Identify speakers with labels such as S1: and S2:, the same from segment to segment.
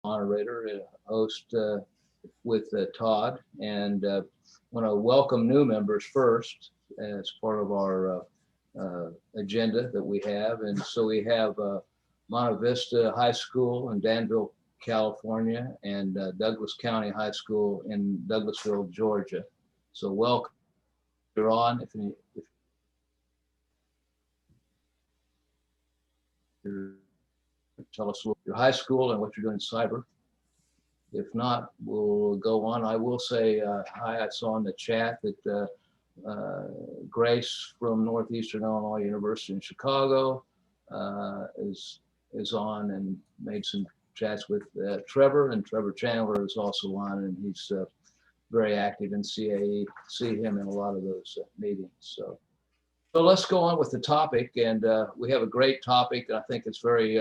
S1: moderator, host with Todd, and want to welcome new members first as part of our agenda that we have. And so we have Monte Vista High School in Danville, California, and Douglas County High School in Douglasville, Georgia. So welcome. You're on. If you tell us your high school and what you're doing in cyber. If not, we'll go on. I will say hi. I saw in the chat that Grace from Northeastern Illinois University in Chicago is on and made some chats with Trevor, and Trevor Chandler is also on, and he's very active in CAE. See him in a lot of those meetings. So let's go on with the topic, and we have a great topic, and I think it's very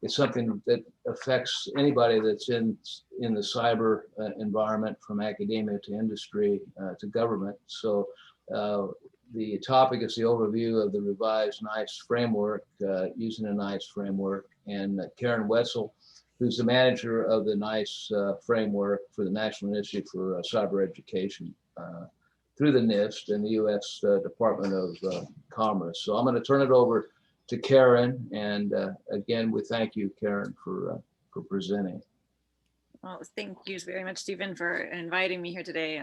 S1: it's something that affects anybody that's in the cyber environment, from academia to industry to government. So the topic is the overview of the revised NCyTE framework, using the NCyTE framework, and Karen Wetzel, who's the manager of the NCyTE framework for the National Initiative for Cyber Education through the NIST and the U.S. Department of Commerce. So I'm going to turn it over to Karen, and again, we thank you, Karen, for presenting.
S2: Well, thank you very much, Stephen, for inviting me here today.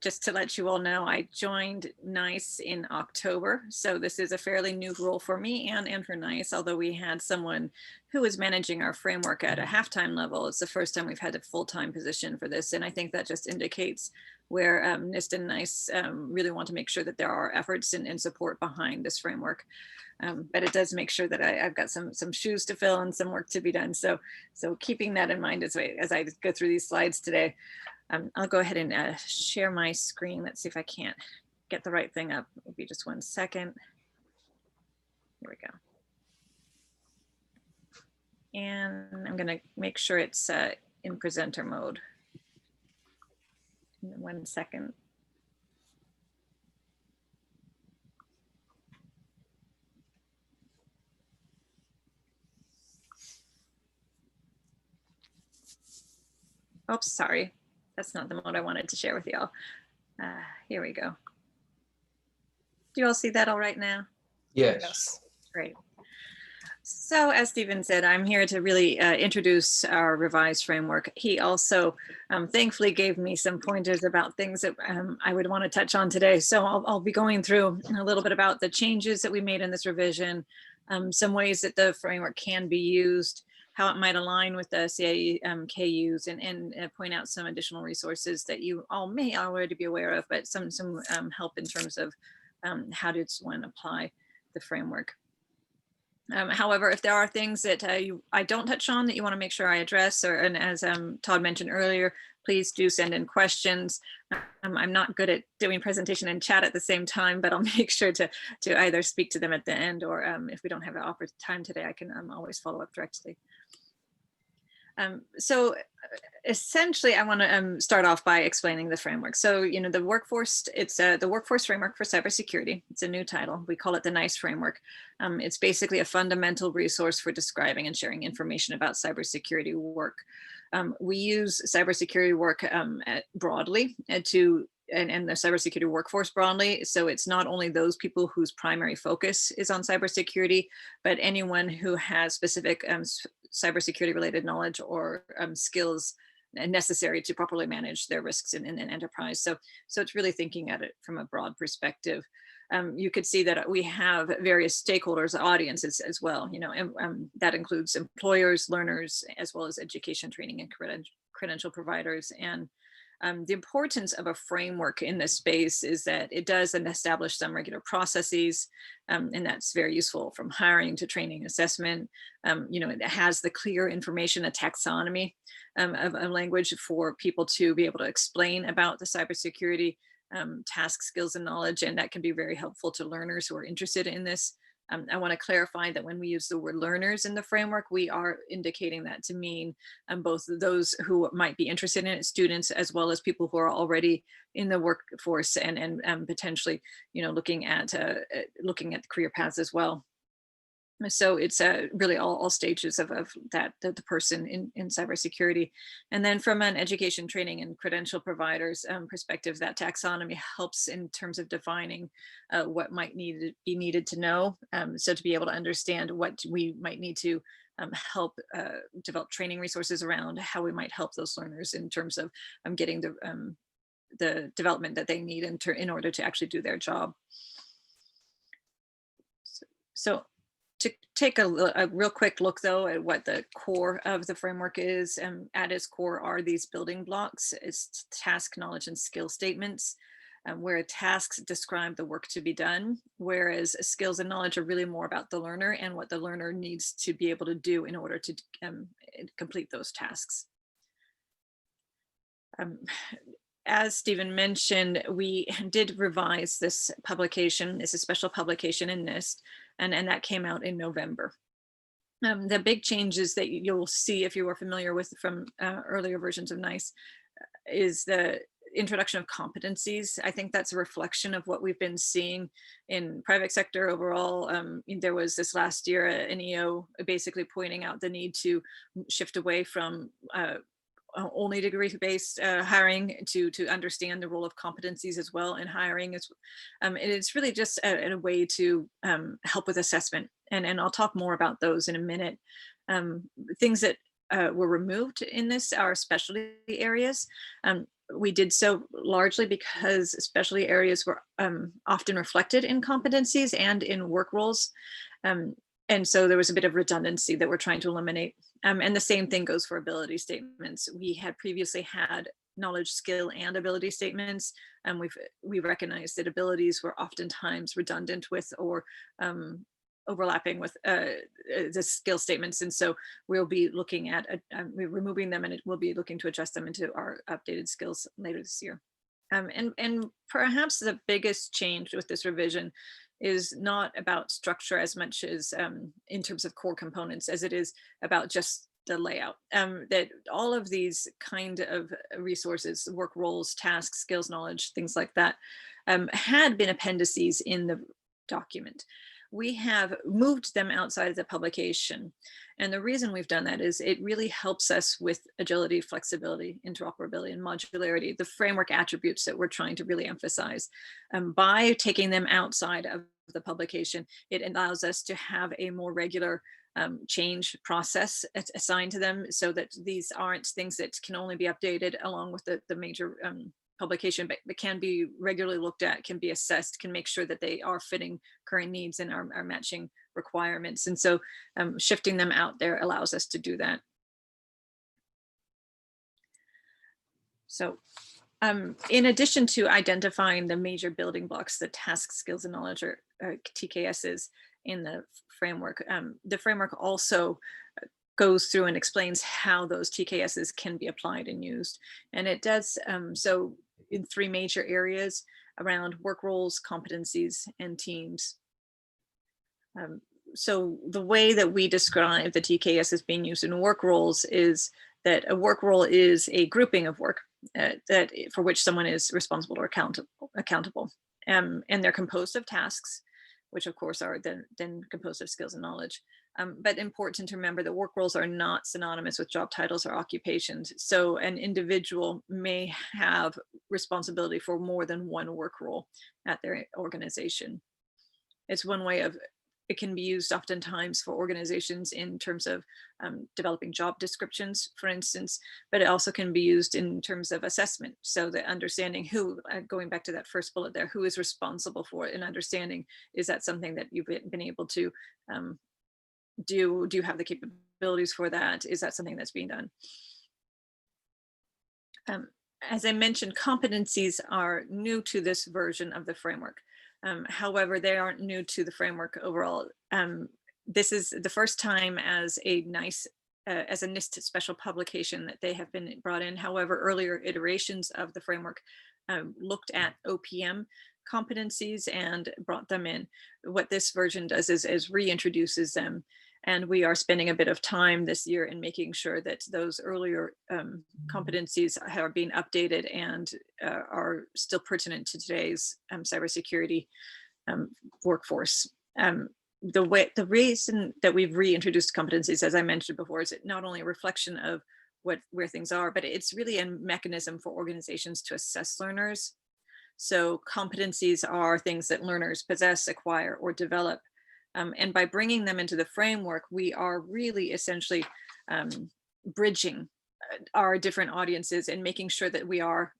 S2: Just to let you all know, I joined NCyTE in October, so this is a fairly new role for me and for NCyTE, although we had someone who was managing our framework at a half-time level. It's the first time we've had a full-time position for this, and I think that just indicates where NIST and NCyTE really want to make sure that there are efforts and support behind this framework. But it does make sure that I've got some shoes to fill and some work to be done. So keeping that in mind as I go through these slides today. I'll go ahead and share my screen. Let's see if I can't get the right thing up. It'll be just 1 second. Here we go. And I'm going to make sure it's in presenter mode. 1 second. Oops, sorry. That's not the mode I wanted to share with y'all. Here we go. Do you all see that all right now?
S1: Yes.
S2: Great. So as Stephen said, I'm here to really introduce our revised framework. He also thankfully gave me some pointers about things that I would want to touch on today. So I'll be going through a little bit about the changes that we made in this revision, some ways that the framework can be used, how it might align with the CAE KUs, and point out some additional resources that you all may already be aware of, but some help in terms of how does one apply the framework. However, if there are things that I don't touch on that you want to make sure I address, and as Todd mentioned earlier, please do send in questions. I'm not good at doing presentation and chat at the same time, but I'll make sure to either speak to them at the end, or if we don't have the time today, I can always follow up directly. So essentially, I want to start off by explaining the framework. So, the workforce, it's the Workforce Framework for Cybersecurity. It's a new title. We call it the NCyTE framework. It's basically a fundamental resource for describing and sharing information about cybersecurity work. We use cybersecurity work broadly and the cybersecurity workforce broadly. So it's not only those people whose primary focus is on cybersecurity, but anyone who has specific cybersecurity related knowledge or skills necessary to properly manage their risks in an enterprise. So it's really thinking at it from a broad perspective. You could see that we have various stakeholders, audiences as well, that includes employers, learners, as well as education, training, and credential providers. And the importance of a framework in this space is that it does establish some regular processes, and that's very useful from hiring to training, assessment. It has the clear information, a taxonomy of language for people to be able to explain about the cybersecurity task, skills, and knowledge, and that can be very helpful to learners who are interested in this. I want to clarify that when we use the word learners in the framework, we are indicating that to mean both those who might be interested in it, students, as well as people who are already in the workforce and potentially, looking at career paths as well. So it's really all stages of that, the person in cybersecurity. And then from an education, training, and credential providers perspective, that taxonomy helps in terms of defining what might be needed to know. So to be able to understand what we might need to help develop training resources around, how we might help those learners in terms of getting the development that they need in order to actually do their job. So to take a real quick look though at what the core of the framework is, at its core are these building blocks. It's task, knowledge, and skill statements, where tasks describe the work to be done, whereas skills and knowledge are really more about the learner and what the learner needs to be able to do in order to complete those tasks. As Stephen mentioned, we did revise this publication. It's a special publication in NIST, and that came out in November. The big changes that you'll see if you are familiar with from earlier versions of NICE is the introduction of competencies. I think that's a reflection of what we've been seeing in private sector overall. There was this last year an EO basically pointing out the need to shift away from only degree-based hiring to understand the role of competencies as well in hiring. It's really just a way to help with assessment. And I'll talk more about those in a minute. Things that were removed in this are specialty areas. We did so largely because specialty areas were often reflected in competencies and in work roles. And so there was a bit of redundancy that we're trying to eliminate. And the same thing goes for ability statements. We had previously had knowledge, skill, and ability statements, and we recognized that abilities were oftentimes redundant with or overlapping with the skill statements. And so we'll be looking at we're removing them, and we'll be looking to adjust them into our updated skills later this year. And perhaps the biggest change with this revision is not about structure as much as in terms of core components as it is about just the layout. That all of these kind of resources, work roles, tasks, skills, knowledge, things like that, had been appendices in the document. We have moved them outside of the publication. And the reason we've done that is it really helps us with agility, flexibility, interoperability, and modularity, the framework attributes that we're trying to really emphasize. By taking them outside of the publication, it allows us to have a more regular change process assigned to them, so that these aren't things that can only be updated along with the major publication, but can be regularly looked at, can be assessed, can make sure that they are fitting current needs and are matching requirements. And so shifting them out there allows us to do that. So in addition to identifying the major building blocks, the tasks, skills, and knowledge, or TKSs in the framework also goes through and explains how those TKSs can be applied and used. And it does so in three major areas around work roles, competencies, and teams. So the way that we describe the TKS as being used in work roles is that a work role is a grouping of work that for which someone is responsible or accountable. And they're composed of tasks, which of course are then composed of skills and knowledge. But important to remember that work roles are not synonymous with job titles or occupations. So an individual may have responsibility for more than one work role at their organization. It's one way of, it can be used oftentimes for organizations in terms of developing job descriptions, for instance, but it also can be used in terms of assessment. So the understanding who, going back to that first bullet there, who is responsible for it, and understanding, is that something that you've been able to do you have the capabilities for that? Is that something that's being done? As I mentioned, competencies are new to this version of the framework. However, they aren't new to the framework overall. This is the first time as a NIST special publication that they have been brought in. However, earlier iterations of the framework looked at OPM competencies and brought them in. What this version does is reintroduces them. And we are spending a bit of time this year in making sure that those earlier competencies are being updated and are still pertinent to today's cybersecurity workforce. the reason that we've reintroduced competencies, as I mentioned before, is it not only a reflection of where things are, but it's really a mechanism for organizations to assess learners. So competencies are things that learners possess, acquire, or develop. And by bringing them into the framework, we are really essentially bridging our different audiences and making sure that we are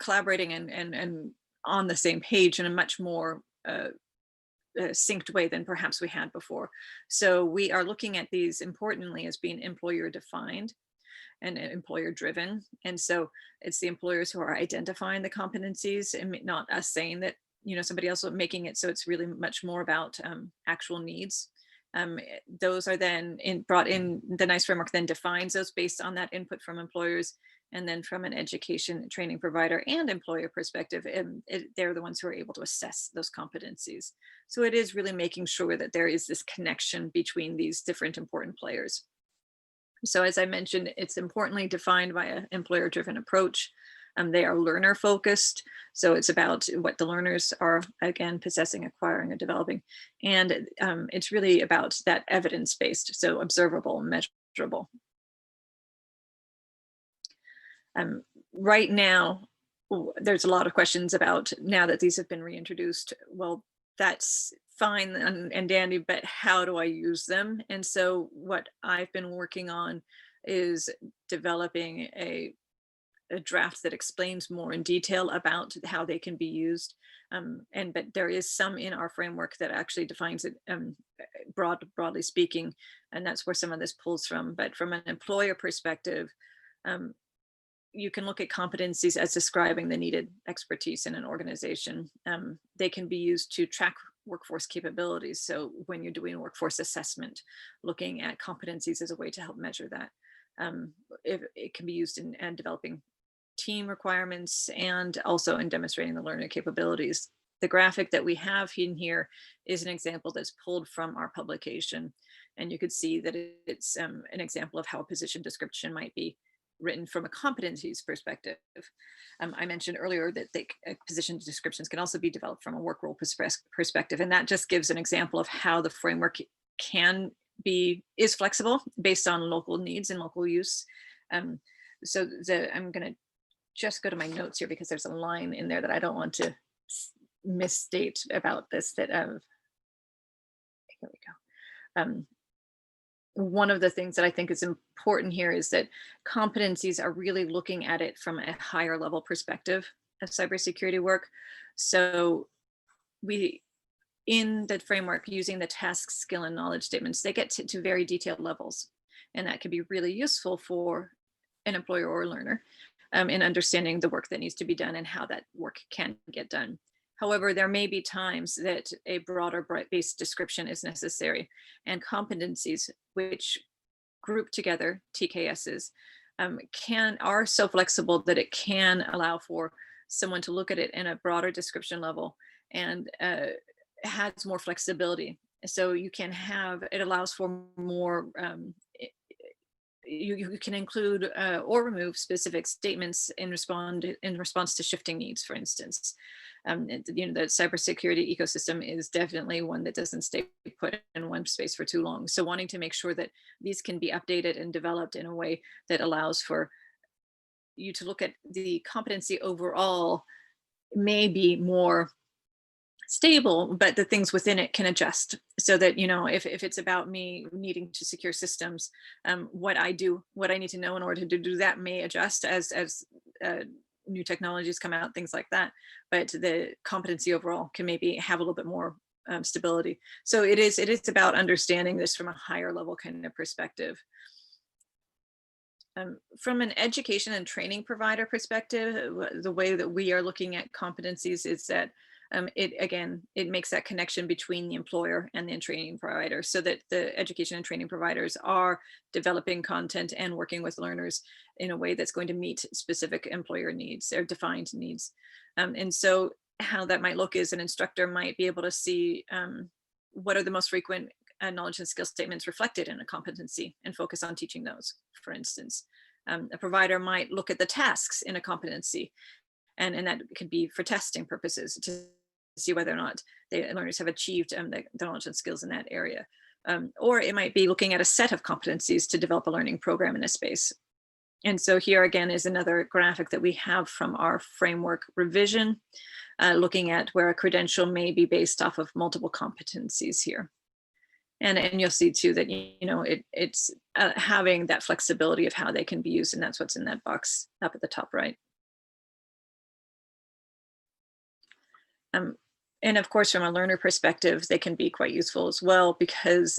S2: collaborating and on the same page in a much more synced way than perhaps we had before. So we are looking at these importantly as being employer defined and employer driven. And so it's the employers who are identifying the competencies and not us saying that, somebody else making it. So it's really much more about actual needs. Those are then brought in. The NICE framework then defines those based on that input from employers. And then from an education and training provider and employer perspective, they're the ones who are able to assess those competencies. So it is really making sure that there is this connection between these different important players. So as I mentioned, it's importantly defined by an employer-driven approach. They are learner-focused. So it's about what the learners are, again, possessing, acquiring, or developing. And it's really about that evidence-based, so observable and measurable. Right now, there's a lot of questions about, now that these have been reintroduced, well, that's fine and dandy, but how do I use them? And so what I've been working on is developing a draft that explains more in detail about how they can be used. But there is some in our framework that actually defines it broadly speaking, and that's where some of this pulls from. But from an employer perspective, you can look at competencies as describing the needed expertise in an organization. They can be used to track workforce capabilities. So when you're doing workforce assessment, looking at competencies as a way to help measure that. It can be used in developing team requirements and also in demonstrating the learner capabilities. The graphic that we have in here is an example that's pulled from our publication. And you could see that it's an example of how a position description might be written from a competencies perspective. I mentioned earlier that position descriptions can also be developed from a work role perspective. And that just gives an example of how the framework is flexible based on local needs and local use. I'm going to just go to my notes here because there's a line in there that I don't want to misstate about this. Here we go. One of the things that I think is important here is that competencies are really looking at it from a higher level perspective of cybersecurity work. So in the framework, using the task, skill, and knowledge statements, they get to very detailed levels. And that can be really useful for an employer or a learner in understanding the work that needs to be done and how that work can get done. However, there may be times that a broader based description is necessary, and competencies which group together, TKSs, are so flexible that it can allow for someone to look at it in a broader description level and has more flexibility. So it allows for more, you can include or remove specific statements in response to shifting needs, for instance. The cybersecurity ecosystem is definitely one that doesn't stay put in one space for too long. So wanting to make sure that these can be updated and developed in a way that allows for you to look at the competency overall may be more stable, but the things within it can adjust so that, if it's about me needing to secure systems, what I need to know in order to do that may adjust as new technologies come out, things like that. But the competency overall can maybe have a little bit more stability. So it is about understanding this from a higher level kind of perspective. From an education and training provider perspective, the way that we are looking at competencies is that it makes that connection between the employer and the training provider, so that the education and training providers are developing content and working with learners in a way that's going to meet specific employer needs or defined needs. And so how that might look is an instructor might be able to see what are the most frequent knowledge and skill statements reflected in a competency and focus on teaching those, for instance. A provider might look at the tasks in a competency, and that could be for testing purposes to see whether or not the learners have achieved the knowledge and skills in that area. Or it might be looking at a set of competencies to develop a learning program in a space. And so here again is another graphic that we have from our framework revision, looking at where a credential may be based off of multiple competencies here. And you'll see too that, it's having that flexibility of how they can be used, and that's what's in that box up at the top right. And of course, from a learner perspective, they can be quite useful as well, because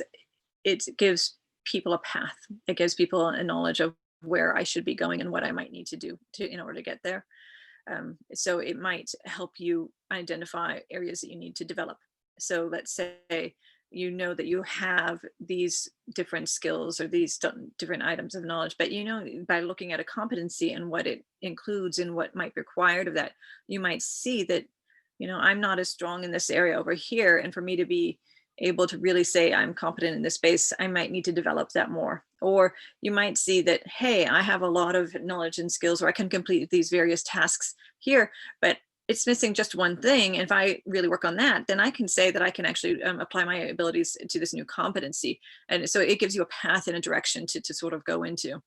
S2: it gives people a path. It gives people a knowledge of where I should be going and what I might need to do in order to get there. So it might help you identify areas that you need to develop. So let's say you know that you have these different skills or these different items of knowledge, but by looking at a competency and what it includes and what might be required of that, you might see that I'm not as strong in this area over here, and for me to be able to really say I'm competent in this space, I might need to develop that more. Or you might see that, hey, I have a lot of knowledge and skills where I can complete these various tasks here, but it's missing just one thing. And if I really work on that, then I can say that I can actually apply my abilities to this new competency. And so it gives you a path and a direction to sort of go into.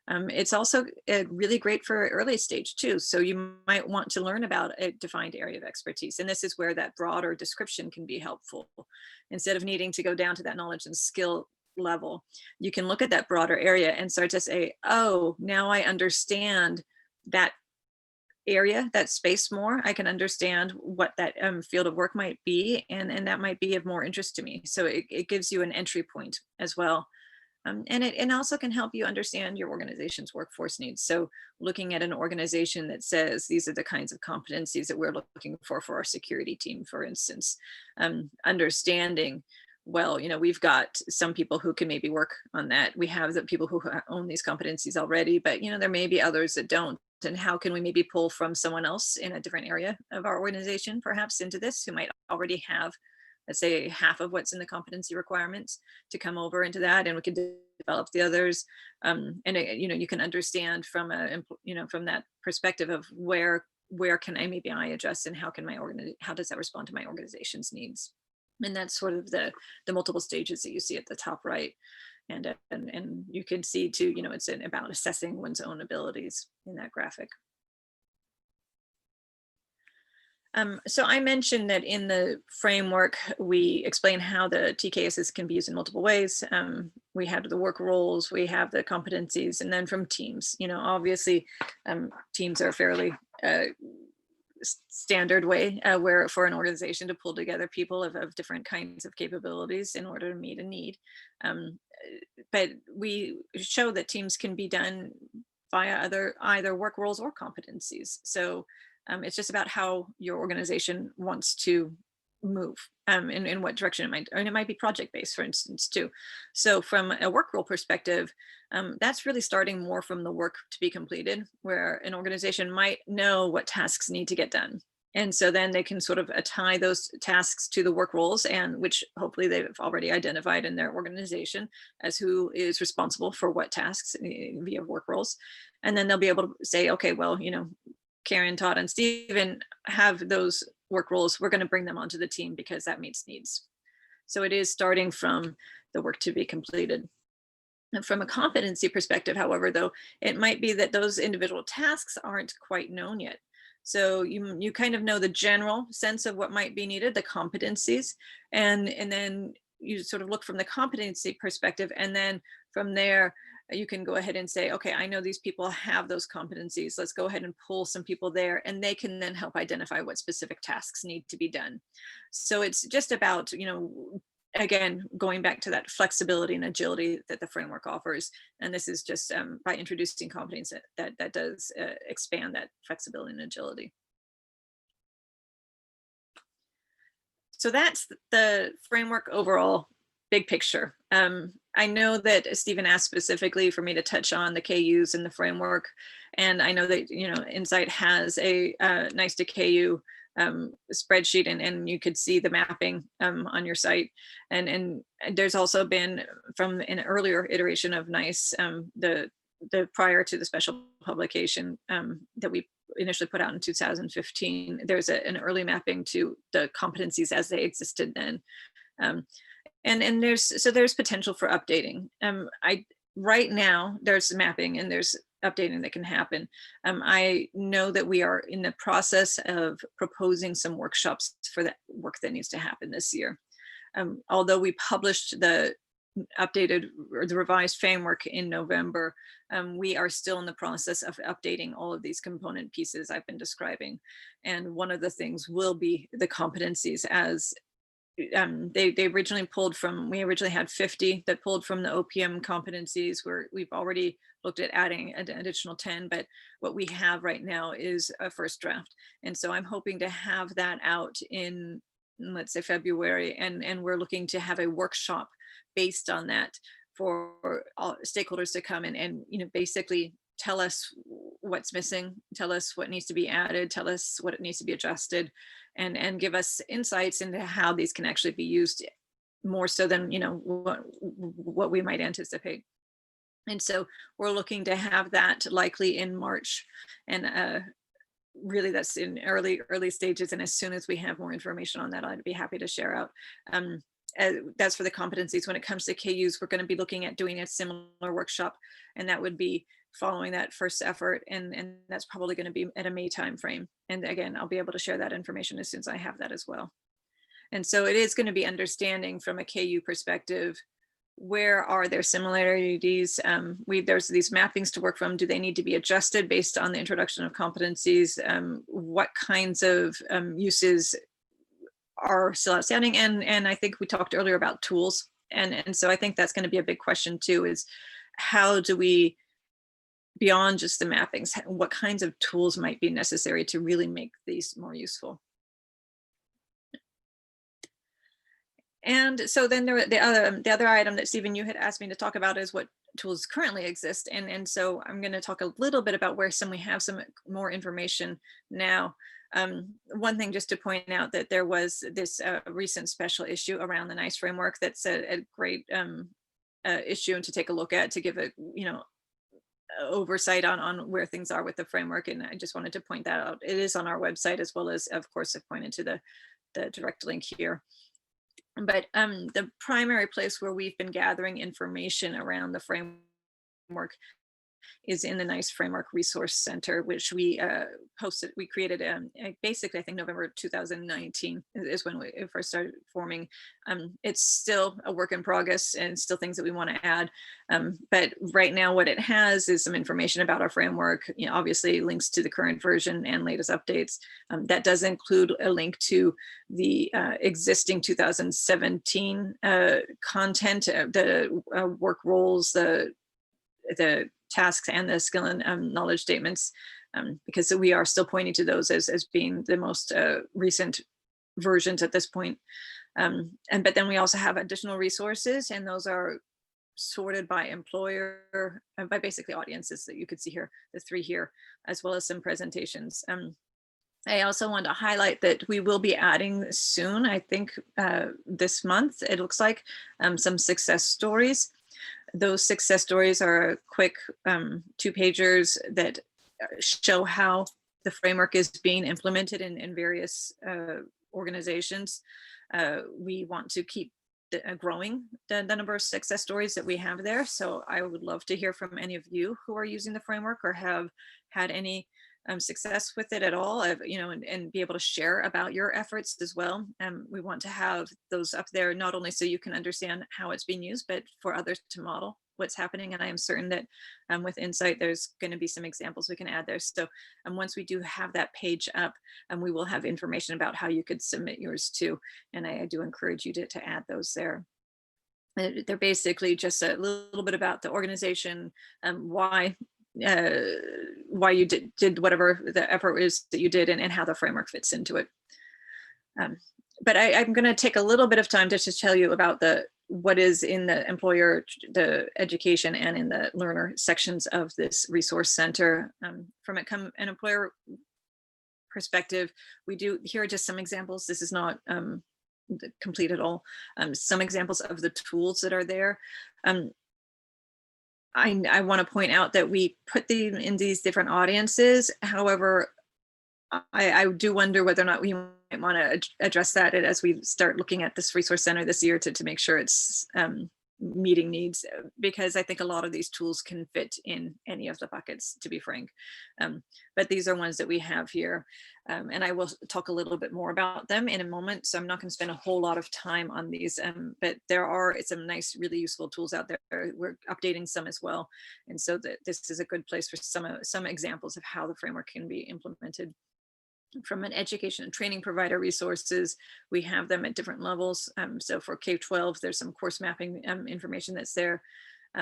S2: It's also really great for early stage too. So you might want to learn about a defined area of expertise. And this is where that broader description can be helpful. Instead of needing to go down to that knowledge and skill level, you can look at that broader area and start to say, oh, now I understand that area, that space more. I can understand what that field of work might be, and that might be of more interest to me. So it gives you an entry point as well. And it also can help you understand your organization's workforce needs. So looking at an organization that says these are the kinds of competencies that we're looking for our security team, for instance, understanding, well, we've got some people who can maybe work on that. We have the people who own these competencies already, but there may be others that don't. And how can we maybe pull from someone else in a different area of our organization, perhaps into this, who might already have, let's say, half of what's in the competency requirements, to come over into that, and we can develop the others. And you can understand from from that perspective of where can I adjust, and how does that respond to my organization's needs? And that's sort of the multiple stages that you see at the top right. And you can see too, it's about assessing one's own abilities in that graphic. So I mentioned that in the framework, we explain how the TKSs can be used in multiple ways. We have the work roles, we have the competencies, and then from teams. Obviously, teams are a fairly standard way where for an organization to pull together people of different kinds of capabilities in order to meet a need. But we show that teams can be done via either work roles or competencies. So it's just about how your organization wants to move, in what direction it might be project-based, for instance, too. So from a work role perspective, that's really starting more from the work to be completed, where an organization might know what tasks need to get done. And so then they can sort of tie those tasks to the work roles, and which hopefully they've already identified in their organization as who is responsible for what tasks via work roles. And then they'll be able to say, okay, well, Karen, Todd, and Stephen have those work roles. We're going to bring them onto the team because that meets needs. So it is starting from the work to be completed. And from a competency perspective, however, though, it might be that those individual tasks aren't quite known yet. So you kind of know the general sense of what might be needed, the competencies, and then you sort of look from the competency perspective, and then from there, you can go ahead and say, okay, I know these people have those competencies. Let's go ahead and pull some people there, and they can then help identify what specific tasks need to be done. So it's just about, again, going back to that flexibility and agility that the framework offers. And this is just by introducing competence that does expand that flexibility and agility. So that's the framework overall, big picture. I know that Stephen asked specifically for me to touch on the KUs in the framework. And I know that, NCyTE has a nice KU spreadsheet, and you could see the mapping on your site. And there's also been, from an earlier iteration of NICE, the prior to the special publication that we initially put out in 2015, there's an early mapping to the competencies as they existed then. And there's potential for updating. Right now there's mapping and there's updating that can happen. I know that we are in the process of proposing some workshops for that work that needs to happen this year. Although we published the updated or the revised framework in November, we are still in the process of updating all of these component pieces I've been describing. And one of the things will be the competencies, as they originally pulled from, we originally had 50 that pulled from the OPM competencies, where we've already looked at adding an additional 10, but what we have right now is a first draft. And so I'm hoping to have that out in, let's say, February, and we're looking to have a workshop based on that for all stakeholders to come in and, basically tell us what's missing, tell us what needs to be added, tell us what it needs to be adjusted, and give us insights into how these can actually be used more so than, what we might anticipate. And so we're looking to have that likely in March, and really that's in early stages. And as soon as we have more information on that, I'd be happy to share out. That's for the competencies. When it comes to KUs, we're going to be looking at doing a similar workshop, and that would be following that first effort, and that's probably going to be at a May timeframe. And again, I'll be able to share that information as soon as I have that as well. And so it is going to be understanding from a KU perspective, where are there similarities? There's these mappings to work from. Do they need to be adjusted based on the introduction of competencies? What kinds of uses are still outstanding? And I think we talked earlier about tools. And so I think that's going to be a big question too, is how do we, beyond just the mappings, what kinds of tools might be necessary to really make these more useful? And so then the other item that Stephen, you had asked me to talk about is what tools currently exist. And so I'm going to talk a little bit about where we have some more information now. One thing just to point out that there was this recent special issue around the NICE framework that's a great issue and to take a look at, to give a oversight on where things are with the framework. And I just wanted to point that out. It is on our website, as well as, of course, I've pointed to the direct link here. But the primary place where we've been gathering information around the framework is in the NICE Framework Resource Center, which we created basically, I think November 2019 is when we first started forming. It's still a work in progress and still things that we want to add. But right now what it has is some information about our framework, obviously links to the current version and latest updates. That does include a link to the existing 2017 content, the work roles, the tasks, and the skill and knowledge statements, because we are still pointing to those as being the most recent versions at this point. But then we also have additional resources, and those are sorted by employer, by basically audiences that you could see here, the three here, as well as some presentations. I also want to highlight that we will be adding soon, I think this month, it looks like, some success stories. Those success stories are quick 2-pagers that show how the framework is being implemented in various organizations. We want to keep growing the number of success stories that we have there. So I would love to hear from any of you who are using the framework or have had any success with it at all, and be able to share about your efforts as well. We want to have those up there, not only so you can understand how it's being used, but for others to model what's happening. And I am certain that with NCyTE, there's going to be some examples we can add there. So once we do have that page up, we will have information about how you could submit yours too. And I do encourage you to add those there. They're basically just a little bit about the organization, why you did whatever the effort is that you did, and how the framework fits into it. But I'm going to take a little bit of time just to tell you about what is in the employer, the education, and in the learner sections of this resource center. From an employer perspective, here are just some examples. This is not complete at all. Some examples of the tools that are there. I want to point out that we put them in these different audiences. However, I do wonder whether or not we might want to address that as we start looking at this resource center this year to make sure it's meeting needs, because I think a lot of these tools can fit in any of the buckets, to be frank. But these are ones that we have here. And I will talk a little bit more about them in a moment. So I'm not going to spend a whole lot of time on these, but there are some nice, really useful tools out there. We're updating some as well. And so that this is a good place for some examples of how the framework can be implemented. From an education and training provider resources, we have them at different levels. So for K-12, there's some course mapping information that's there.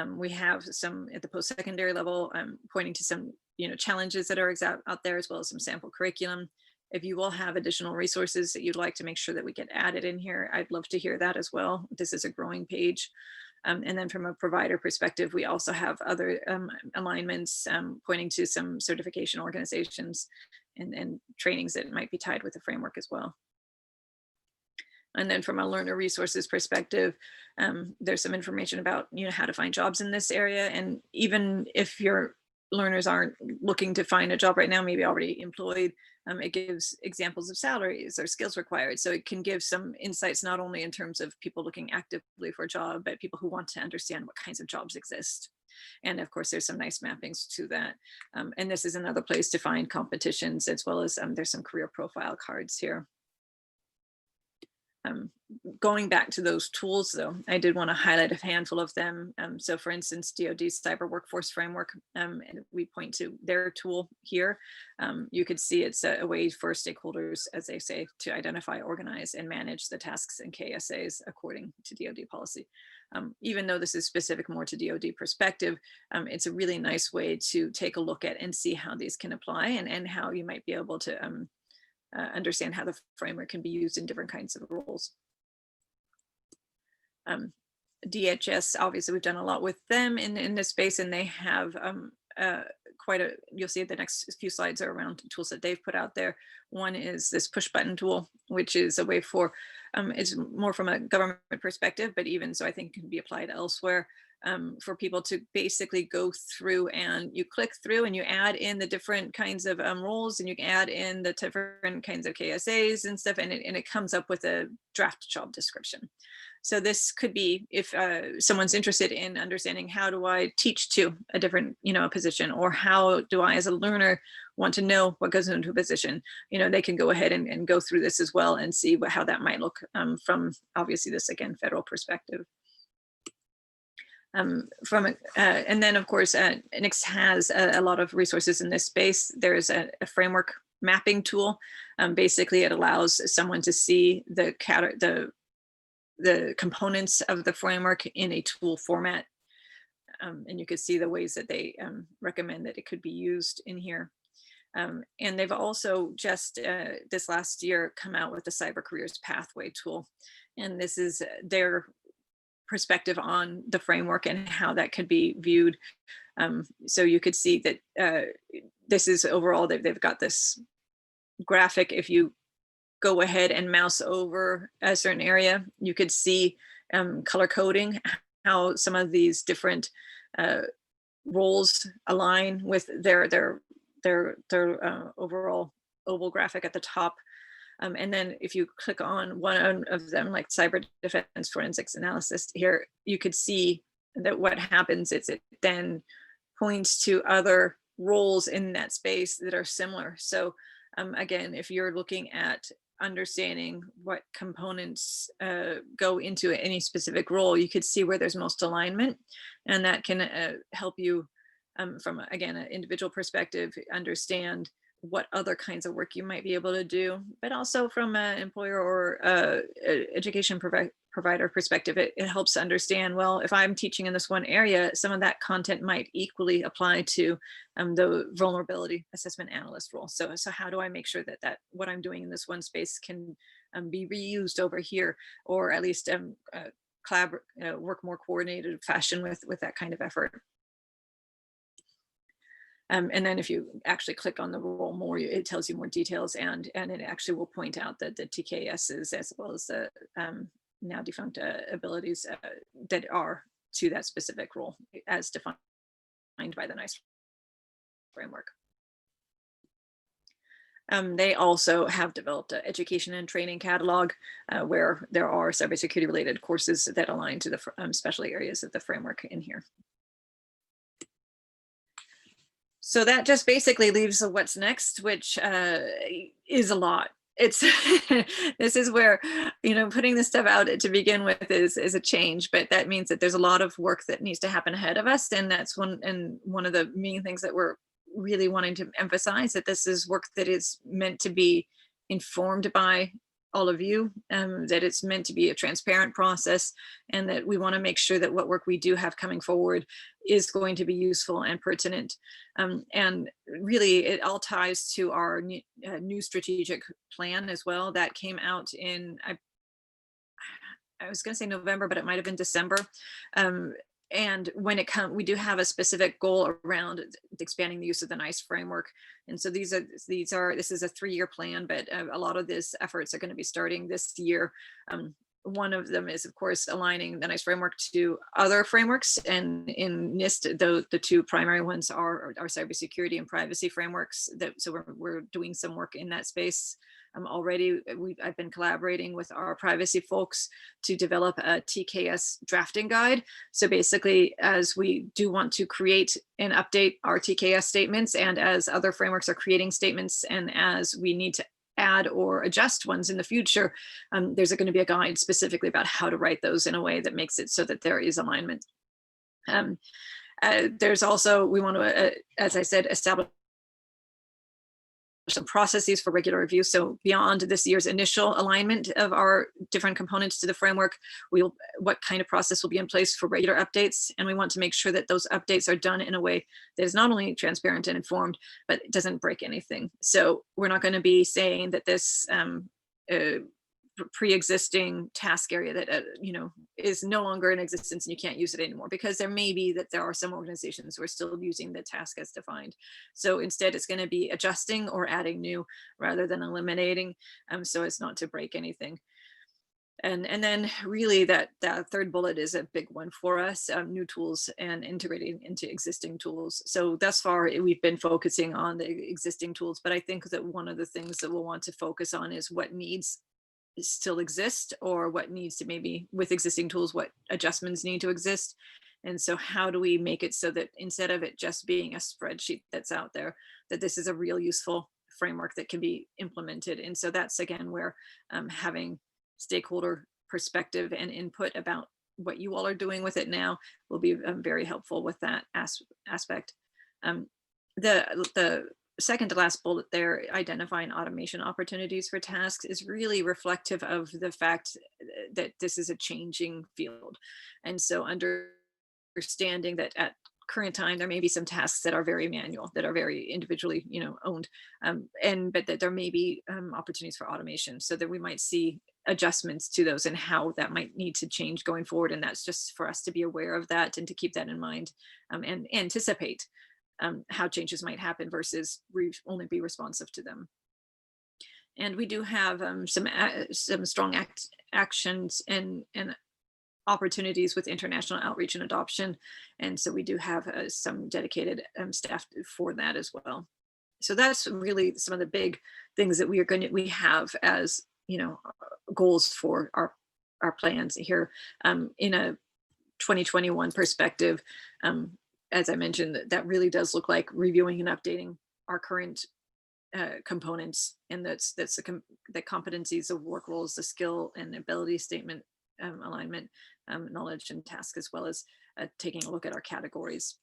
S2: We have some at the post-secondary level, pointing to some challenges that are out there, as well as some sample curriculum. If you will have additional resources that you'd like to make sure that we get added in here, I'd love to hear that as well. This is a growing page. And then from a provider perspective, we also have other alignments pointing to some certification organizations and trainings that might be tied with the framework as well. And then from a learner resources perspective, there's some information about how to find jobs in this area. And even if your learners aren't looking to find a job right now, maybe already employed, it gives examples of salaries or skills required. So it can give some insights, not only in terms of people looking actively for a job, but people who want to understand what kinds of jobs exist. And of course, there's some nice mappings to that. And this is another place to find competitions, as well as there's some career profile cards here. Going back to those tools, though, I did want to highlight a handful of them. So for instance, DoD's Cyber Workforce Framework, and we point to their tool here. You could see it's a way for stakeholders, as they say, to identify, organize, and manage the tasks and KSAs according to DoD policy. Even though this is specific more to DoD perspective, it's a really nice way to take a look at and see how these can apply, and how you might be able to understand how the framework can be used in different kinds of roles. DHS, obviously we've done a lot with them in this space, and they have you'll see the next few slides are around tools that they've put out there. One is this push button tool, which is a way for, it's more from a government perspective, but even so I think can be applied elsewhere. For people to basically go through, and you click through and you add in the different kinds of roles, and you can add in the different kinds of KSAs and stuff, and it comes up with a draft job description. So this could be if someone's interested in understanding, how do I teach to a different position, or how do I as a learner want to know what goes into a position, they can go ahead and go through this as well and see how that might look from obviously this, again, federal perspective. And then of course, NICS has a lot of resources in this space. There's a framework mapping tool. Basically, it allows someone to see the components of the framework in a tool format. And you could see the ways that they recommend that it could be used in here. And they've also just this last year come out with the Cyber Careers Pathway tool. And this is their perspective on the framework and how that could be viewed. So you could see that this is overall, they've got this graphic. If you go ahead and mouse over a certain area, you could see color coding, how some of these different roles align with their overall oval graphic at the top. And then if you click on one of them, like cyber defense forensics analysis here, you could see that what happens is it then points to other roles in that space that are similar. So again, if you're looking at understanding what components go into any specific role, you could see where there's most alignment, and that can help you from, again, an individual perspective, understand what other kinds of work you might be able to do, but also from an employer or education provider perspective, it helps understand, well, if I'm teaching in this one area, some of that content might equally apply to the vulnerability assessment analyst role. So how do I make sure that what I'm doing in this one space can be reused over here, or at least collaborate, work more coordinated fashion with that kind of effort. And then if you actually click on the role more, it tells you more details, and it actually will point out that the TKSs, as well as the now defunct abilities that are to that specific role as defined by the NICE framework. They also have developed an education and training catalog where there are cybersecurity related courses that align to the specialty areas of the framework in here. So that just basically leaves a what's next, which is a lot. It's this is where, putting this stuff out to begin with is a change, but that means that there's a lot of work that needs to happen ahead of us. And that's one of the main things that we're really wanting to emphasize, that this is work that is meant to be informed by all of you, that it's meant to be a transparent process, and that we want to make sure that what work we do have coming forward is going to be useful and pertinent. And really, it all ties to our new strategic plan as well that came out in, I was going to say November, but it might have been December. And when it comes, we do have a specific goal around expanding the use of the NCyTE framework. And so this is a 3-year plan, but a lot of these efforts are going to be starting this year. One of them is, of course, aligning the NCyTE framework to other frameworks. And in NIST, the 2 primary ones are our cybersecurity and privacy frameworks. So we're doing some work in that space. Already, I've been collaborating with our privacy folks to develop a TKS drafting guide. So basically, as we do want to create and update our TKS statements, and as other frameworks are creating statements, and as we need to add or adjust ones in the future, there's going to be a guide specifically about how to write those in a way that makes it so that there is alignment. There's also, we want to, as I said, establish some processes for regular review. So beyond this year's initial alignment of our different components to the framework, what kind of process will be in place for regular updates? And we want to make sure that those updates are done in a way that is not only transparent and informed, but it doesn't break anything. So we're not going to be saying that this pre-existing task area that is no longer in existence and you can't use it anymore, because there may be that there are some organizations who are still using the task as defined. So instead it's going to be adjusting or adding new rather than eliminating, so as not to break anything. And then really that 3rd bullet is a big one for us, new tools and integrating into existing tools. So thus far we've been focusing on the existing tools, but I think that one of the things that we'll want to focus on is what needs still exist, or what needs to, maybe with existing tools, what adjustments need to exist. And so how do we make it so that instead of it just being a spreadsheet that's out there, that this is a real useful framework that can be implemented. And so that's again where having stakeholder perspective and input about what you all are doing with it now will be very helpful with that aspect. The second to last bullet there, identifying automation opportunities for tasks, is really reflective of the fact that this is a changing field. And so understanding that at current time, there may be some tasks that are very manual, that are very individually, owned, but that there may be opportunities for automation, so that we might see adjustments to those and how that might need to change going forward. And that's just for us to be aware of that and to keep that in mind, and anticipate how changes might happen versus only be responsive to them. And we do have some strong actions and opportunities with international outreach and adoption. And so we do have some dedicated staff for that as well. So that's really some of the big things that we have as goals for our plans here in a 2021 perspective. As I mentioned, that really does look like reviewing and updating our current components, and that's the competencies of work roles, the skill and ability statement alignment, knowledge and task, as well as taking a look at our categories.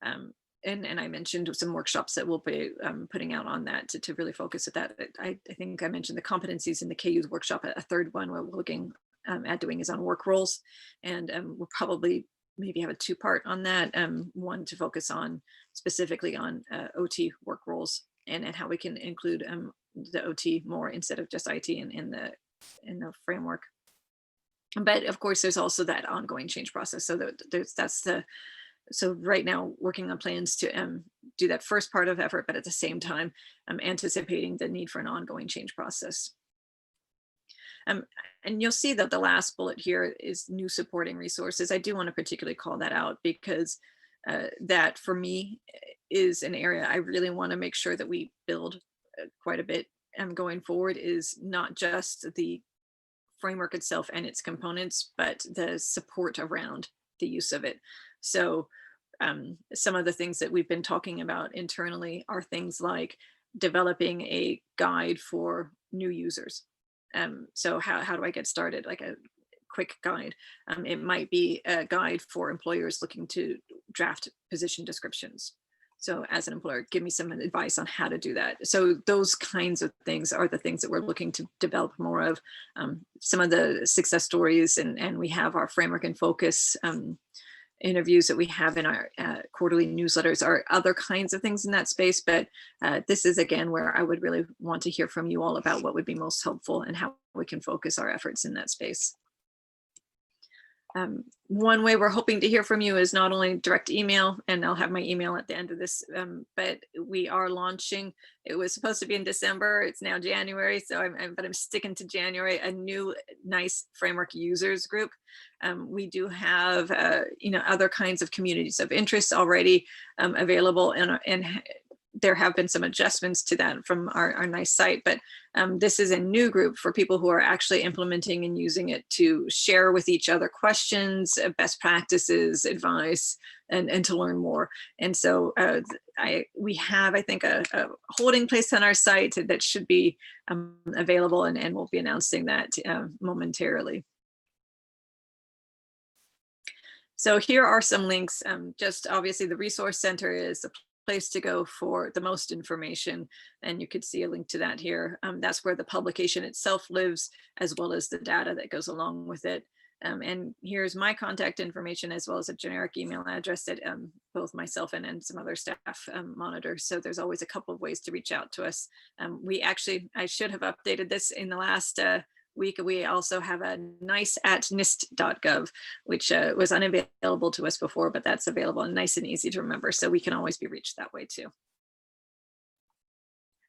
S2: And I mentioned some workshops that we'll be putting out on that to really focus at that. I think I mentioned the competencies in the KU's workshop. A 3rd one we're looking at doing is on work roles, and we'll probably maybe have a 2-part on that. One to focus on specifically on OT work roles and how we can include the OT more instead of just IT in the framework. But of course, there's also that ongoing change process. So so right now working on plans to do that first part of effort, but at the same time, anticipating the need for an ongoing change process. And you'll see that the last bullet here is new supporting resources. I do want to particularly call that out because that for me is an area I really want to make sure that we build quite a bit going forward is not just the framework itself and its components, but the support around the use of it. So some of the things that we've been talking about internally are things like developing a guide for new users. So how do I get started? Like a quick guide. It might be a guide for employers looking to draft position descriptions. So as an employer, give me some advice on how to do that. So those kinds of things are the things that we're looking to develop more of. Some of the success stories, and we have our framework and focus interviews that we have in our quarterly newsletters are other kinds of things in that space. But this is, again, where I would really want to hear from you all about what would be most helpful and how we can focus our efforts in that space. One way we're hoping to hear from you is not only direct email, and I'll have my email at the end of this, but we are launching, it was supposed to be in December, it's now January, so I'm sticking to January, a new NCyTE framework users group. We do have other kinds of communities of interest already available, and there have been some adjustments to that from our NCyTE, but this is a new group for people who are actually implementing and using it to share with each other questions, best practices, advice, and to learn more. And so we have, I think, a holding place on our site that should be available, and we'll be announcing that momentarily. So here are some links. Just obviously the resource center is the place to go for the most information, and you could see a link to that here. That's where the publication itself lives, as well as the data that goes along with it. And here's my contact information, as well as a generic email address that both myself and some other staff monitor. So there's always a couple of ways to reach out to us. I should have updated this in the last week. We also have a NCyTE@nist.gov, which was unavailable to us before, but that's available and nice and easy to remember. So we can always be reached that way too.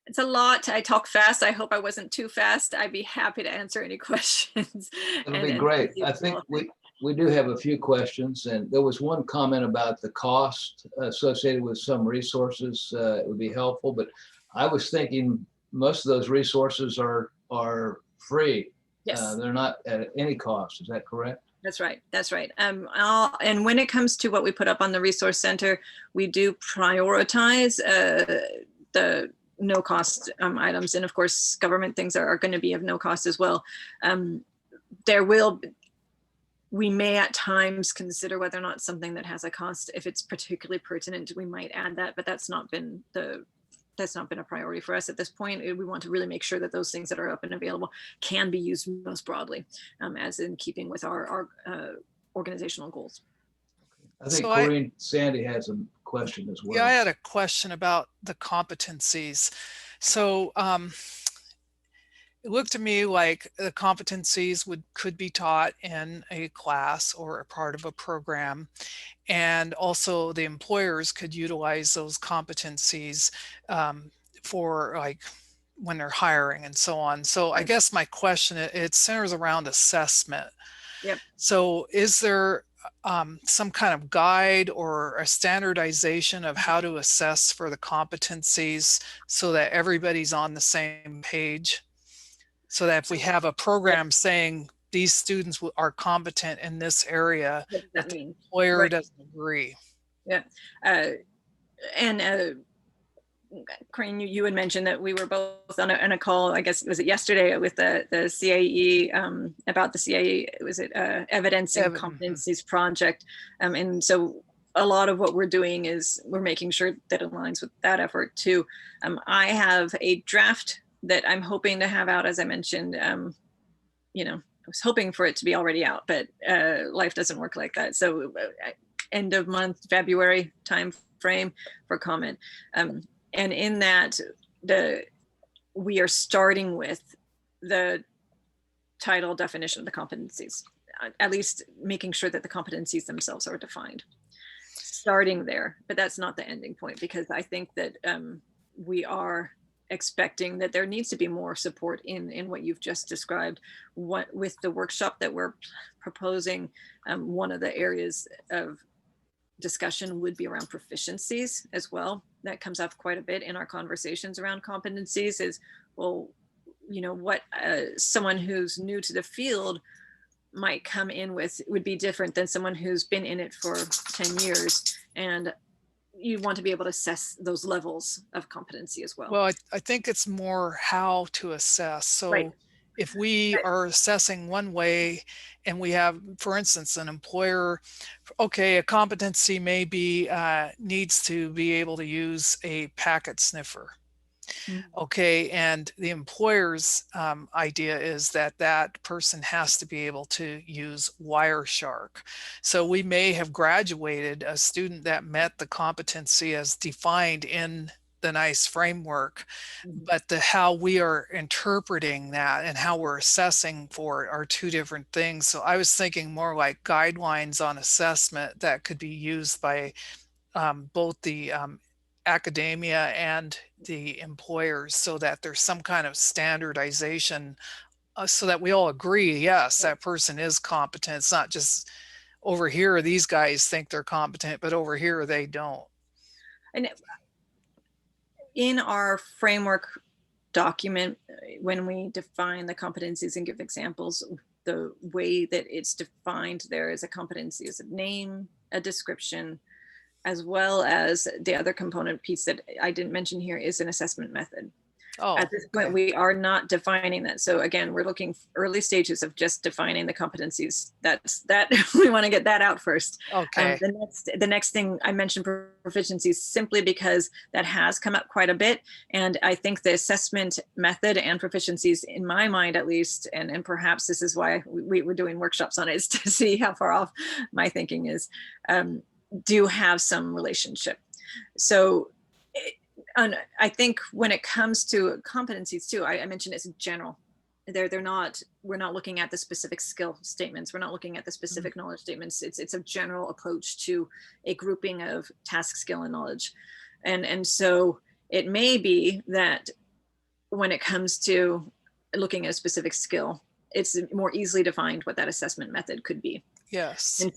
S2: It's a lot. I talk fast. I hope I wasn't too fast. I'd be happy to answer any questions.
S1: It'll be great. I think we do have a few questions, and there was one comment about the cost associated with some resources. It would be helpful, but I was thinking most of those resources are free.
S2: Yes.
S1: They're not at any cost. Is that correct?
S2: That's right. That's right. And when it comes to what we put up on the resource center, we do prioritize the no cost items. And of course, government things are going to be of no cost as well. We may at times consider whether or not something that has a cost, if it's particularly pertinent, we might add that, but that's not been a priority for us at this point. We want to really make sure that those things that are up and available can be used most broadly, as in keeping with our organizational goals.
S1: I think Corinne Sandy has a question as well.
S3: Yeah, I had a question about the competencies. So it looked to me like the competencies could be taught in a class or a part of a program, and also the employers could utilize those competencies for like when they're hiring and so on. So I guess my question, it centers around assessment.
S2: Yep.
S3: So is there some kind of guide or a standardization of how to assess for the competencies so that everybody's on the same page? So that if we have a program saying these students are competent in this area, that the employer doesn't agree.
S2: Yeah. Corinne, you had mentioned that we were both on a call, I guess, was it yesterday, with the CIE about the CIE, was it Evidence and Competencies Project? And so a lot of what we're doing is we're making sure that it aligns with that effort too. I have a draft that I'm hoping to have out, as I mentioned. I was hoping for it to be already out, but life doesn't work like that. So end of month, February time frame for comment. And in that, we are starting with the title definition of the competencies, at least making sure that the competencies themselves are defined. Starting there, but that's not the ending point, because I think that we are expecting that there needs to be more support in what you've just described. With the workshop that we're proposing, one of the areas of discussion would be around proficiencies as well. that comes up quite a bit in our conversations around competencies is, well, you know, what someone who's new to the field might come in with would be different than someone who's been in it for 10 years. And you want to be able to assess those levels of competency as well.
S3: Well, I think it's more how to assess. So
S2: Right.
S3: if we are assessing one way and we have, for instance, an employer, okay, a competency may be needs to be able to use a packet sniffer. Okay, and the employer's idea is that that person has to be able to use Wireshark. So we may have graduated a student that met the competency as defined in the NCyTE framework, but how we are interpreting that and how we're assessing for it are two different things. So I was thinking more like guidelines on assessment that could be used by both the academia and the employers, so that there's some kind of standardization so that we all agree, yes, that person is competent. It's not just over here these guys think they're competent, but over here they don't.
S2: And in our framework document, when we define the competencies and give examples, the way that it's defined there is a competency is a name, a description, as well as the other component piece that I didn't mention here is an assessment method.
S3: Oh,
S2: at this point, we are not defining that. So again, we're looking early stages of just defining the competencies. That's that we want to get that out first.
S3: okay.
S2: The next thing I mentioned proficiencies simply because that has come up quite a bit. And I think the assessment method and proficiencies, in my mind at least, and perhaps this is why we were doing workshops on it, is to see how far off my thinking is, do have some relationship. So and I think when it comes to competencies too, I mentioned it's general. They're not, we're not looking at the specific skill statements. We're not looking at the specific knowledge statements. It's a general approach to a grouping of task, skill, and knowledge. And so it may be that when it comes to looking at a specific skill, it's more easily defined what that assessment method could be.
S3: Yes.
S2: And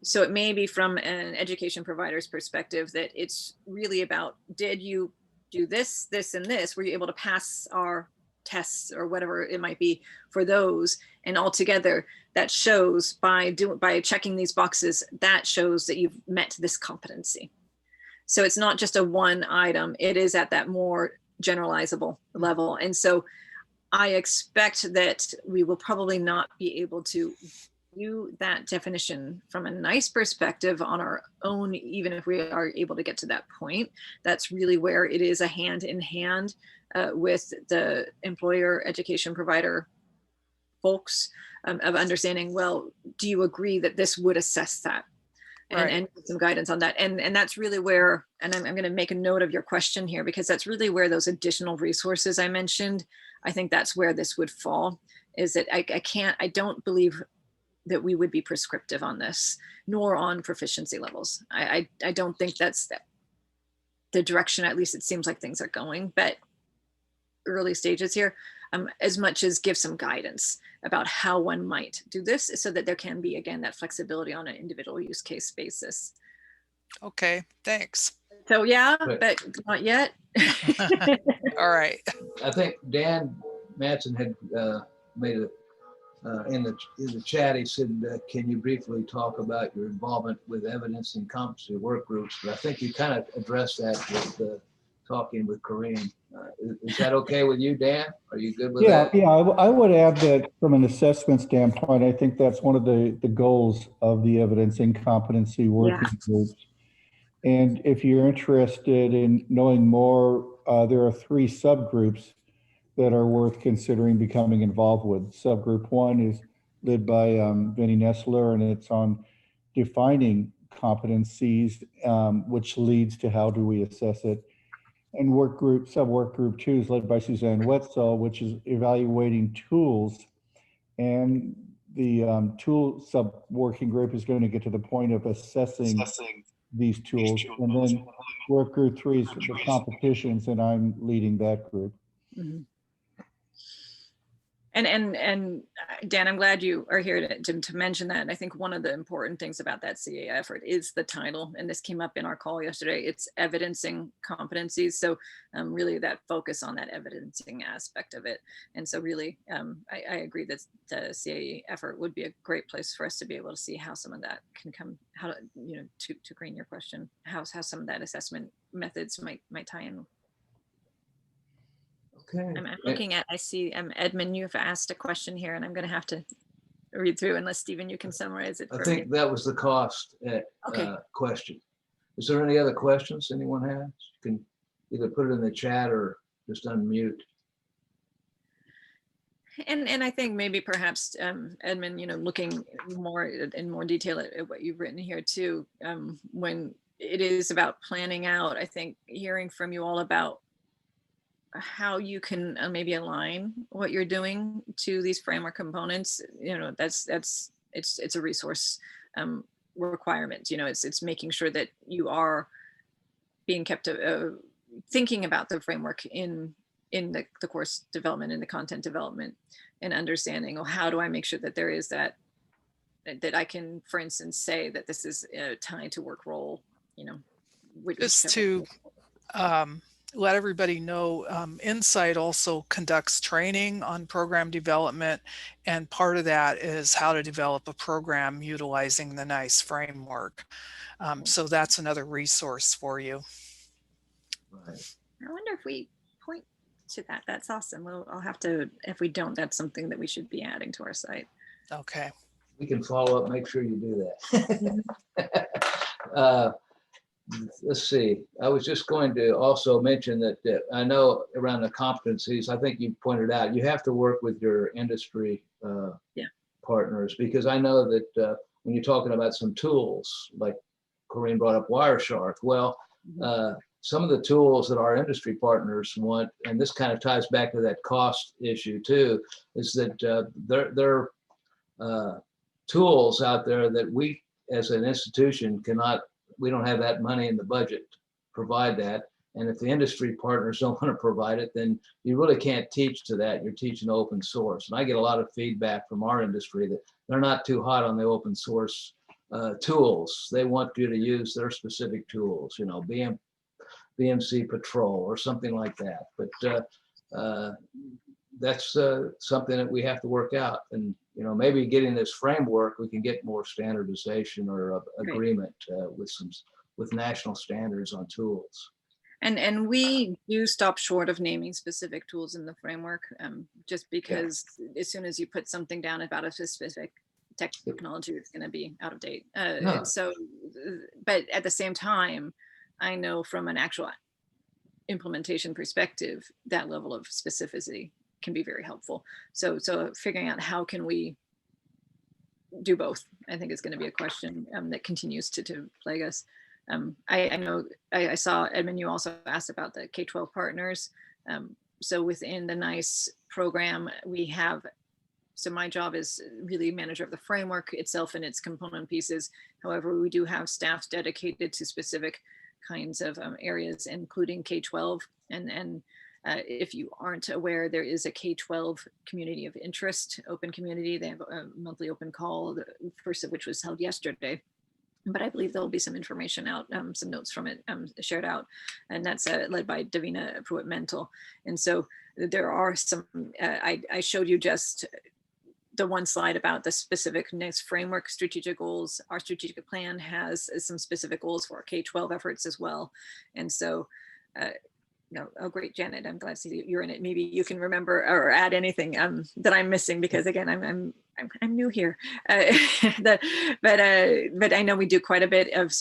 S2: so it may be from an education provider's perspective that it's really about, did you do this, this, and this? Were you able to pass our tests or whatever it might be for those? And altogether, that shows by checking these boxes, that shows that you've met this competency. So it's not just a one item, it is at that more generalizable level. And so I expect that we will probably not be able to view that definition from a NCyTE perspective on our own, even if we are able to get to that point. That's really where it is a hand in hand with the employer education provider folks of understanding, well, do you agree that this would assess that? And some guidance on that. And that's really where, and I'm going to make a note of your question here, because that's really where those additional resources I mentioned, I think that's where this would fall, is that I don't believe that we would be prescriptive on this, nor on proficiency levels. I don't think that's the direction, at least it seems like things are going, but early stages here, as much as give some guidance about how one might do this so that there can be, again, that flexibility on an individual use case basis.
S3: Okay, thanks.
S2: So yeah,
S1: Right.
S2: but not yet.
S3: All right.
S1: I think Dan Matson had made a, in the chat, he said, can you briefly talk about your involvement with evidence and competency work groups? But I think you kind of addressed that with talking with Kareem. Is that okay with you, Dan? Are you good with that?
S4: Yeah, I would add that from an assessment standpoint, I think that's one of the goals of the evidence and competency working groups. And if you're interested in knowing more, there are 3 subgroups that are worth considering becoming involved with. Subgroup 1 is led by Vinnie Nestler, and it's on defining competencies, which leads to how do we assess it. And subwork group 2 is led by Suzanne Wetzel, which is evaluating tools. And the tool sub-working group is going to get to the point of assessing these tools. And then work group 3 is the competitions, and I'm leading that group.
S2: Mm-hmm. And Dan, I'm glad you are here to mention that. And I think one of the important things about that CA effort is the title, and this came up in our call yesterday. It's evidencing competencies. So really that focus on that evidencing aspect of it. And so really, I agree that the CAE effort would be a great place for us to be able to see how some of that can come, how to, you know, to green your question, how some of that assessment methods might tie in.
S1: Okay.
S2: I'm looking at, I see Edmund, you've asked a question here, and I'm going to have to read through unless Stephen, you can summarize it.
S1: I
S2: for
S1: think
S2: me.
S1: that was the cost
S2: Okay.
S1: question. Is there any other questions anyone has? You can either put it in the chat or just unmute.
S2: And I think maybe perhaps Edmund, you know, looking more in more detail at what you've written here too, when it is about planning out, I think hearing from you all about how you can maybe align what you're doing to these framework components, you know, it's a resource requirement. You know, it's making sure that you are being kept thinking about the framework in the course development, in the content development, and understanding, well, how do I make sure that there is that I can, for instance, say that this is a time to work role, you know,
S3: Just to let everybody know, NCyTE also conducts training on program development, and part of that is how to develop a program utilizing the NICE framework. So that's another resource for you.
S1: Right.
S2: I wonder if we point to that. That's awesome. I'll have to, if we don't, that's something that we should be adding to our site.
S3: Okay.
S1: We can follow up, make sure you do that. Let's see. I was just going to also mention that I know around the competencies, I think you pointed out, you have to work with your industry partners, because I know that when you're talking about some tools, like Corinne brought up Wireshark, well, some of the tools that our industry partners want, and this kind of ties back to that cost issue too, is that there are tools out there that we as an institution cannot, we don't have that money in the budget to provide that. And if the industry partners don't want to provide it, then you really can't teach to that. You're teaching open source. And I get a lot of feedback from our industry that they're not too hot on the open source tools. They want you to use their specific tools, you know, BMC Patrol or something like that. But that's something that we have to work out. And, you know, maybe getting this framework, we can get more standardization or agreement with national standards on tools.
S2: And we do stop short of naming specific tools in the framework, just because as soon as you put something down about a specific technology, it's going to be out of date. And so, but at the same time, I know from an actual implementation perspective, that level of specificity can be very helpful. So figuring out how can we do both, I think is going to be a question that continues to plague us. I know I saw, Edmund, you also asked about the K-12 partners. So within the NICE program, we have, so my job is really manager of the framework itself and its component pieces. However, we do have staff dedicated to specific kinds of areas, including K-12. And if you aren't aware, there is a K-12 community of interest, open community. They have a monthly open call, the first of which was held yesterday. But I believe there'll be some information out, some notes from it shared out. And that's led by Davina Pruitt-Mental. And so there are some, I showed you just the one slide about the specific NICE framework strategic goals. Our strategic plan has some specific goals for our K-12 efforts as well. And so, no, oh great, Janet, I'm glad to see you're in it. Maybe you can remember or add anything that I'm missing, because again, I'm new here. But I know we do quite a bit of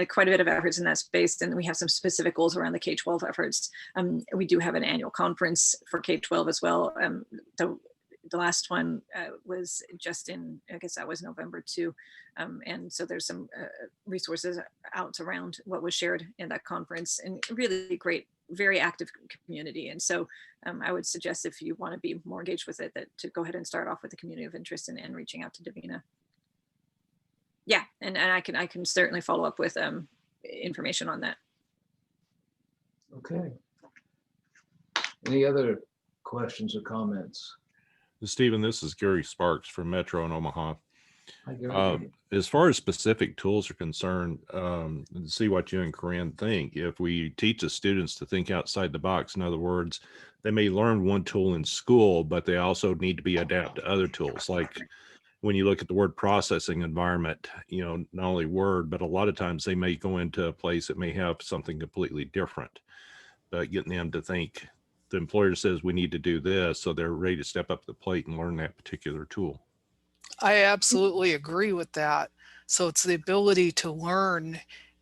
S2: quite a bit of efforts in that space, and we have some specific goals around the K-12 efforts. We do have an annual conference for K-12 as well. The last one was just in, I guess that was November too. And so there's some resources out around what was shared in that conference, and really great, very active community. And so I would suggest, if you want to be more engaged with it, that to go ahead and start off with the community of interest and reaching out to Davina. Yeah, and I can certainly follow up with information on that.
S1: Okay. Any other questions or comments?
S5: Stephen, this is Gary Sparks from Metro in Omaha.
S1: Hi, Gary.
S5: As far as specific tools are concerned, and see what you and Corinne think. If we teach the students to think outside the box, in other words, they may learn one tool in school, but they also need to be adapted to other tools. Like when you look at the word processing environment, you know, not only Word, but a lot of times they may go into a place that may have something completely different. But getting them to think, the employer says we need to do this, so they're ready to step up to the plate and learn that particular tool.
S3: I absolutely agree with that. So it's the ability to learn.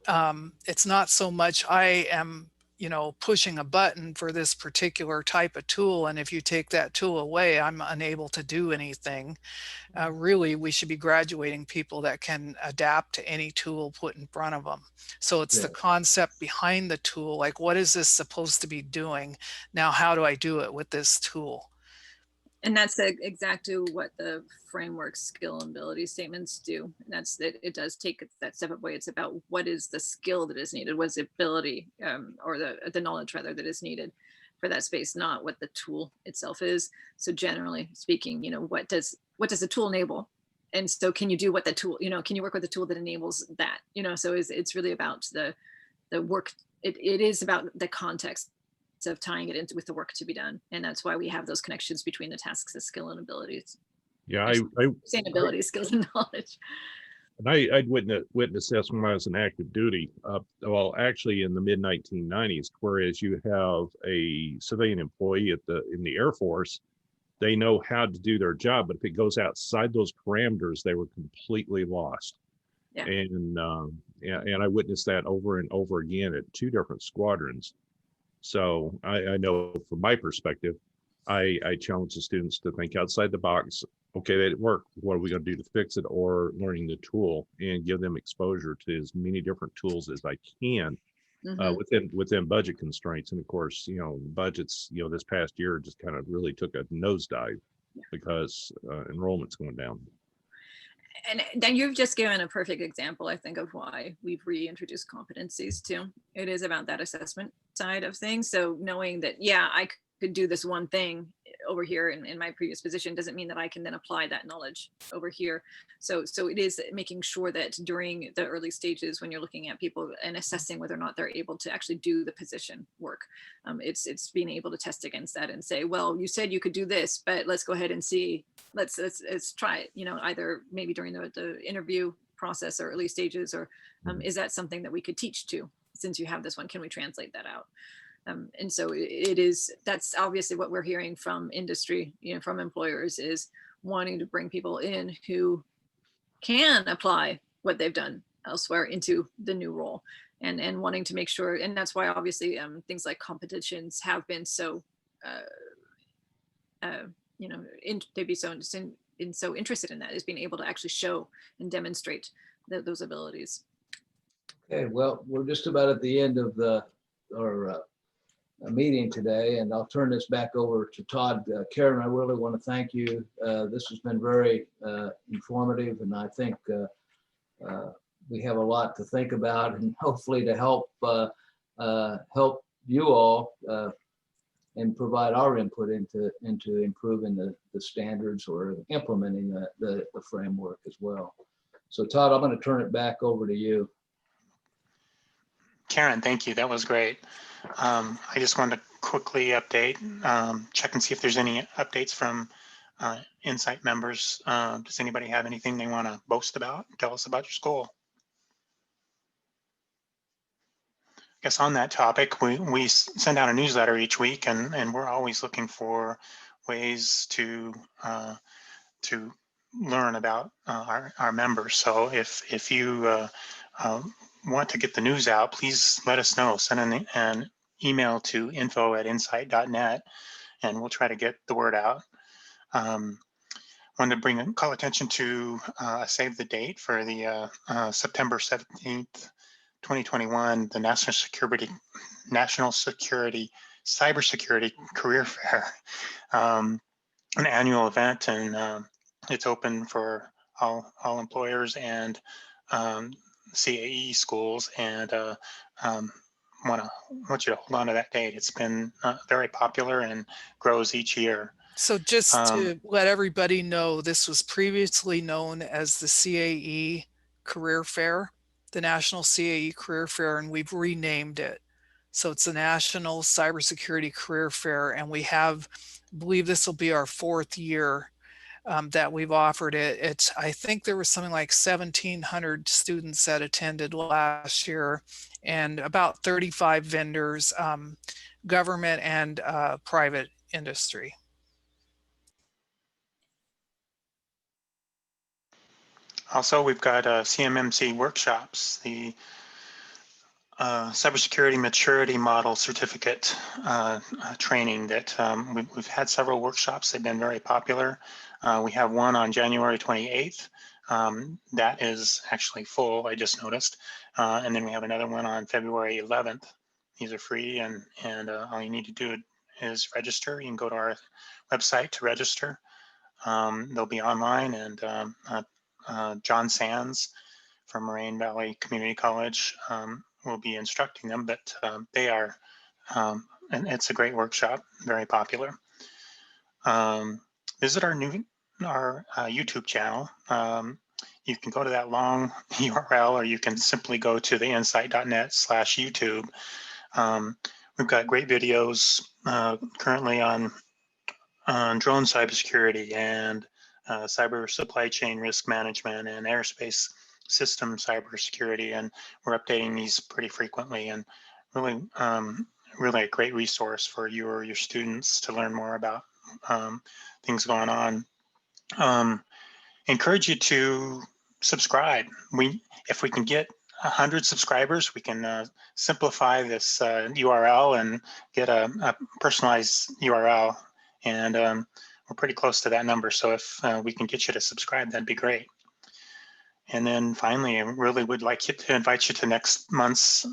S3: It's not so much I am, you know, pushing a button for this particular type of tool, and if you take that tool away, I'm unable to do anything. Really, we should be graduating people that can adapt to any tool put in front of them. So it's the
S1: Yeah.
S3: concept behind the tool, like what is this supposed to be doing? Now, how do I do it with this tool?
S2: And that's exactly what the framework skill and ability statements do. And that's that it does take that step away. It's about what is the skill that is needed, what's the ability or the knowledge rather that is needed for that space, not what the tool itself is. So generally speaking, you know, what does the tool enable? And so can you do what the tool, you know, can you work with the tool that enables that? You know, so it's really about the work. It is about the context of tying it into with the work to be done, and that's why we have those connections between the tasks of skill and abilities.
S5: Yeah,
S2: Sustainability, skills, and knowledge.
S5: and I'd witness this when I was in active duty. Well, actually, in the mid 1990s, whereas you have a civilian employee in the Air Force, they know how to do their job, but if it goes outside those parameters, they were completely lost.
S2: Yeah.
S5: And I witnessed that over and over again at two different squadrons. So I know from my perspective, I challenge the students to think outside the box. Okay, that didn't work. What are we going to do to fix it? Or learning the tool and give them exposure to as many different tools as I can within budget constraints. And of course, you know, budgets, you know, this past year just kind of really took a nosedive because enrollment's going down.
S2: And then you've just given a perfect example, I think, of why we've reintroduced competencies too. It is about that assessment side of things. So knowing that, yeah, I could do this one thing over here in my previous position doesn't mean that I can then apply that knowledge over here. So it is making sure that during the early stages when you're looking at people and assessing whether or not they're able to actually do the position work, it's being able to test against that and say, well, you said you could do this, but let's go ahead and see, let's try it, you know, either maybe during the interview process or early stages, or is that something that we could teach to, since you have this one, can we translate that out? And so that's obviously what we're hearing from industry, you know, from employers, is wanting to bring people in who can apply what they've done elsewhere into the new role, and wanting to make sure. And that's why obviously things like competitions have been so, you know, they'd be so interested in that, is being able to actually show and demonstrate those abilities.
S1: Okay, well, we're just about at the end of our meeting today, and I'll turn this back over to Todd. Karen, I really want to thank you. This has been very informative, and I think we have a lot to think about, and hopefully to help you all and provide our input into improving the standards or implementing the framework as well. So Todd, I'm going to turn it back over to you.
S6: Karen, thank you. That was great. I just wanted to quickly update, check and see if there's any updates from NCyTE members. Does anybody have anything they want to boast about? Tell us about your school. I guess on that topic, we send out a newsletter each week, and we're always looking for ways to learn about our members. So if you want to get the news out, please let us know. Send an email to info@ncite.net, and we'll try to get the word out. Wanted to call attention to save the date for the September 17th, 2021, the National Security Cybersecurity Career Fair, an annual event, and it's open for all employers and CAE schools, and want you to hold on to that date. It's been very popular and grows each year.
S3: So just
S6: Um,
S3: to let everybody know, this was previously known as the CAE Career Fair, the National CAE Career Fair, and we've renamed it. So it's the National Cybersecurity Career Fair, and we have, I believe this will be our 4th year that we've offered it. It's, I think there was something like 1,700 students that attended last year, and about 35 vendors, government and private industry.
S6: Also, we've got CMMC workshops, the Cybersecurity Maturity Model Certificate training that we've had several workshops. They've been very popular. We have one on January 28th. That is actually full, I just noticed. And then we have another one on February 11th. These are free, and all you need to do is register. You can go to our website to register. They'll be online, and John Sands from Moraine Valley Community College will be instructing them, but they are, and it's a great workshop, very popular. Visit our YouTube channel. You can go to that long URL, or you can simply go to the NCyTE.net/YouTube. We've got great videos currently on drone cybersecurity and cyber supply chain risk management and airspace system cybersecurity, and we're updating these pretty frequently, and really, really a great resource for you or your students to learn more about things going on. Encourage you to subscribe. If we can get 100 subscribers, we can simplify this URL and get a personalized URL, and we're pretty close to that number. So if we can get you to subscribe, that'd be great. And then finally, I really would like to invite you to next month's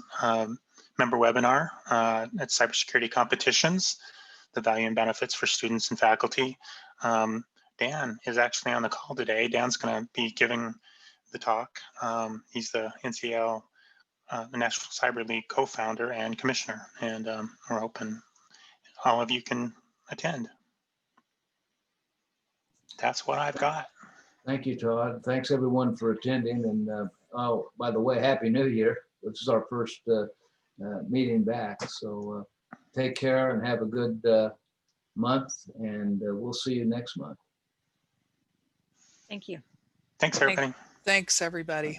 S6: member webinar at Cybersecurity Competitions, the value and benefits for students and faculty. Dan is actually on the call today. Dan's going to be giving the talk. He's the NCL, the National Cyber League co-founder and commissioner, and we're hoping all of you can attend. That's what I've got.
S1: Thank you, Todd. Thanks everyone for attending. And oh, by the way, Happy New Year. This is our first meeting back. So take care and have a good month, and we'll see you next month.
S2: Thank you.
S6: Thanks, everybody.
S3: Thanks, everybody.